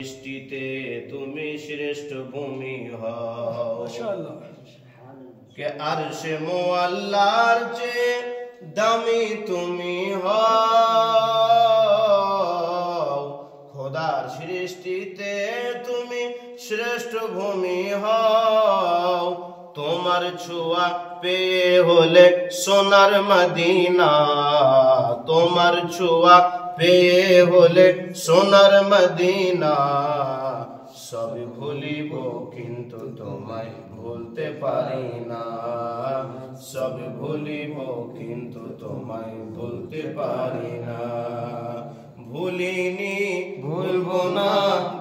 সৃষ্টিতে তুমি শ্রেষ্ঠ ভূমি হও মাশাআল্লাহ কে আরশে মুআল্লার চেয়ে দামি তুমি হও খোদার সৃষ্টিতে তুমি শ্রেষ্ঠ ভূমি হও তোমার ছোঁয়া পেয়ে হলে সোনার মদিনা তোমার ছোঁয়া পেয়ে হলে সোনার মদিনা সব ভুলিব কিন্তু তোমায় ভুলতে পারি না সব ভুলিব কিন্তু তোমায় ভুলতে পারি না ভুলিনি ভুলবো না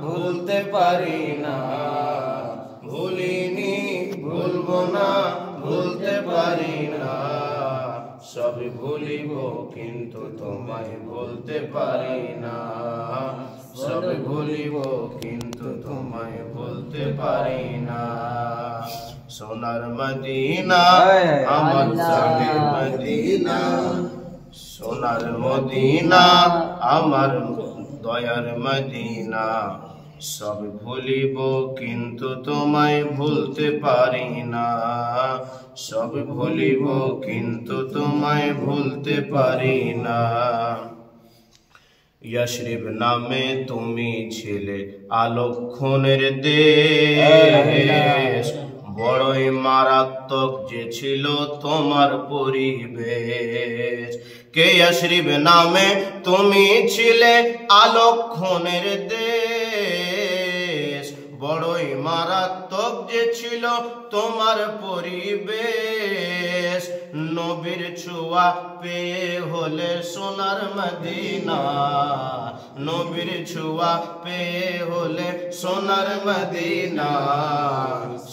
ভুলতে পারি না ভুলিনি ভুলবো না ভুলতে পারি না সব ভুলিব কিন্তু তোমায় ভুলতে পারি না সব ভুলিব কিন্তু তোমায় ভুলতে পারি না সোনার মদিনা আমার জানের মদিনা সোনার মদিনা আমার দয়ার মদিনা সব ভুলিব কিন্তু তোমায় ভুলতে পারি না সব ভুলিব কিন্তু তোমায় ভুলতে পারি না ইয়াশরিব নামে তুমি ছিলে আলোক্ষণের দেশ বড়ই মারাত্মক যে ছিল তোমার পরিবেশ কে ইয়াশরিব নামে তুমি ছিলে আলোক্ষণের দেশ বড়ই মারাত্মক যে ছিল তোমার পরিবেশ নবীর ছোঁয়া পেয়ে হলে সোনার মদিনা নবীর ছোঁয়া পেয়ে হলে সোনার মদিনা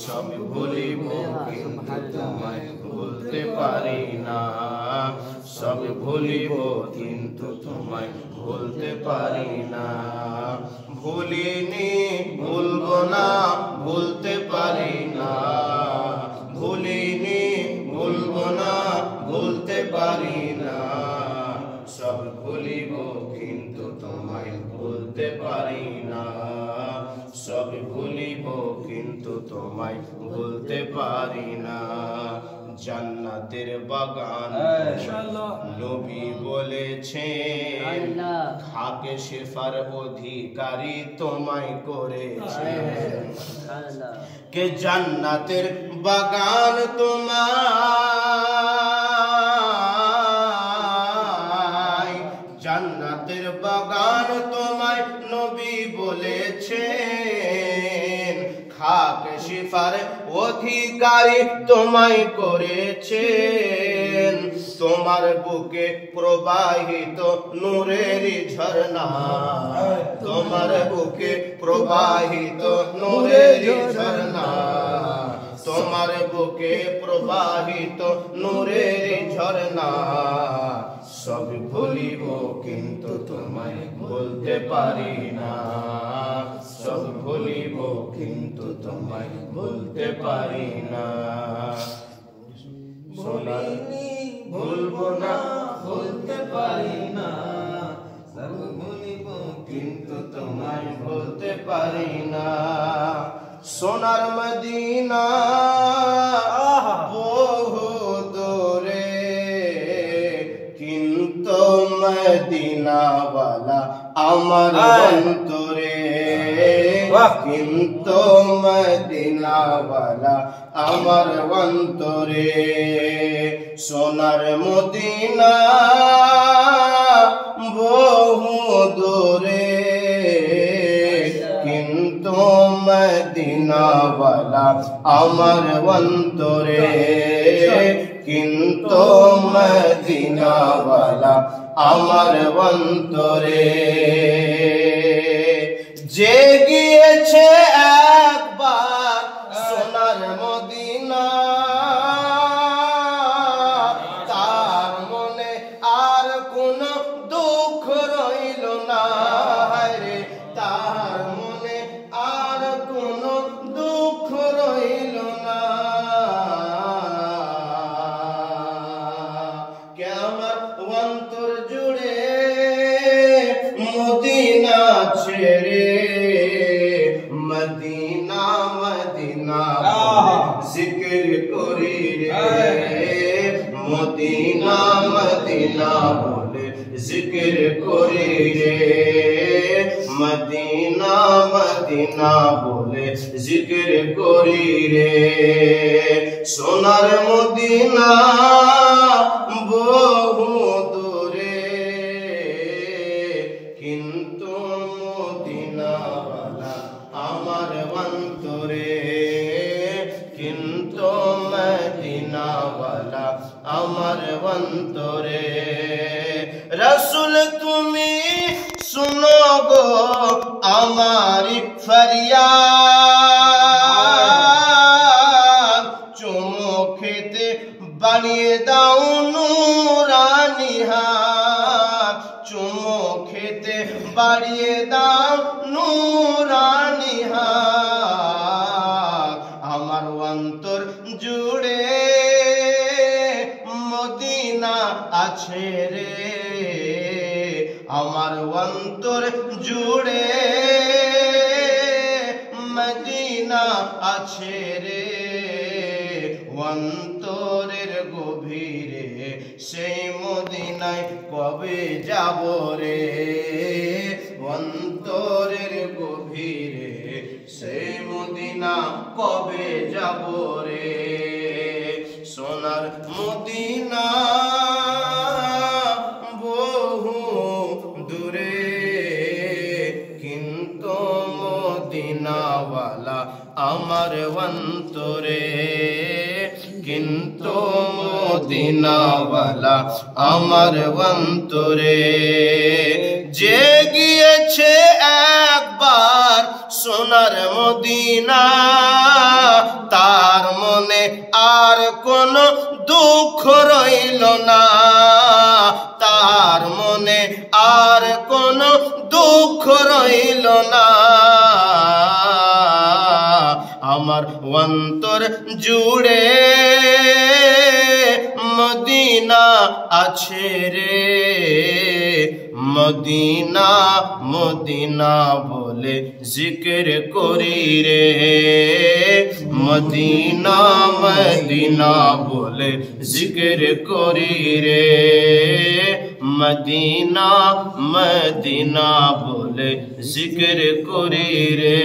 সব ভুলিব কিন্তু তোমায় ভুলতে পারি না সব ভুলিব কিন্তু তোমায় ভুলতে পারি না ভুলিনি ভুলবো না ভুলতে পারি না ভুলিনি ভুলবো না ভুলতে পারি না সব ভুলিব কিন্তু তোমায় ভুলতে পারি না সব ভুলিব কিন্তু তোমায় ভুলতে পারি না জান্নাতের বাগান নবী বলেছেন খাকে শেফার অধিকারী তোমায় করেছেন কে জান্নাতের বাগান তোমায় জান্নাতের বাগান তোমায় নবী বলেছেন খাকে শিফার অধিকারী তোমায় করেছেন তোমার বুকে প্রবাহিত নূরের ঝর্ণা তোমার বুকে প্রবাহিত নূরের ঝর্ণা তোমার বুকে প্রবাহিত নূরের ঝর্ণা সব ভুলিব কিন্তু তোমায় ভুলতে পারি না সব ভুলিব কিন্তু তোমায় ভুলতে পারি না সোনার ভুলবো না ভুলতে পারি না সব ভুলিব কিন্তু তোমায় ভুলতে পারি না সোনার মদিনা বহু দূরে কিন্তু মদিনাওয়ালা আমার অন্তরে কিন্তু মদিনাওয়ালা আমার অন্তরে সোনার মদিনা বহু দূরে কিন্তু মদিনাওয়ালা আমার অন্তরে কিন্তু মদিনাওয়ালা আমার অন্তরে যে গিয়েছে একবার সোনার মদিনা তার মনে আর কোনো দুঃখ রইল না রে তার মনে আর কোনো দুঃখ রইল না কে আমার অন্তর জুড়ে মদিনা ছেড়ে মদিনা মদিনা বলে জিকির করি রে সোনার মদিনা বহু দূরে কিন্তু মদিনাওয়ালা আমার অন্তরে কিন্তু মদিনাওয়ালা আমার অন্তরে রসুল তুমি শুনো গো আমারি ফরিয়াদ চুমো খেতে বানিয়ে দাও নূরানি হাত চুমো খেতে বাড়িয়ে দাও নূরানি হাত আমার অন্তর জুড়ে মদিনা আছে রে আমার অন্তর জুড়ে মদিনা আছে রে অন্তরের গভীরে সেই মদিনায় কবে যাব রে অন্তরের গভীরে সেই মদিনা কবে যাব রে সোনার মদিনা বহু দূরে কিন্তু মদিনাওয়ালা আমার অন্তরে কিন্তু মদিনাওয়ালা আমার অন্তরে যে গিয়েছে একবার সোনার মদিনা তার মনে আর কোনো দুঃখ রইল না তার মনে আর কোনো দুঃখ রইল না আমার অন্তর জুড়ে মদিনা আছে রে মদিনা মদিনা বলে জিকির করি রে মদিনা মদিনা বলে জিকির করি রে মদিনা মদিনা বলে জিকির করি রে।